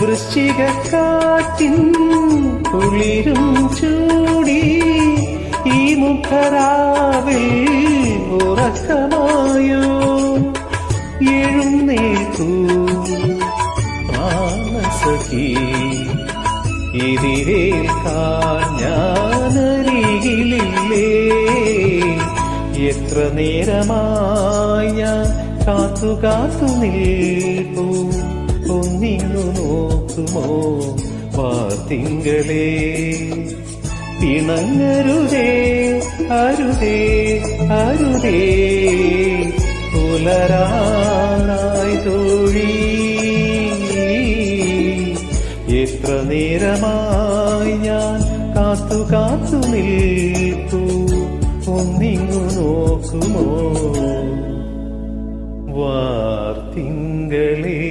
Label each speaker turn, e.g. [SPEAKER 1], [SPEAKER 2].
[SPEAKER 1] വൃശ്ചികക്കാറ്റിൻ കുളിരും ചൂടി ഈ മുഖരാവിൽ ഉറക്കമായോ എഴുന്നേൽക്കൂ മാനസഖി എതിരേൽക്കാൻ ഞാനരികിലില്ലേ എത്ര നേരമായി ഞാൻ കാത്തു കാത്തു നിൽപ്പൂ ഒന്നിങ്ങു നോക്കുമോ വാർത്തിങ്കളേ പിണങ്ങരുതേ അരുതേ അരുതേ പുലരാനായി തോഴി എത്ര നേരമായി ഞാൻ കാത്തു കാത്തു നിൽപ്പൂ ഒന്നിങ്ങു നോക്കുമോ വാർത്തിങ്കളേ.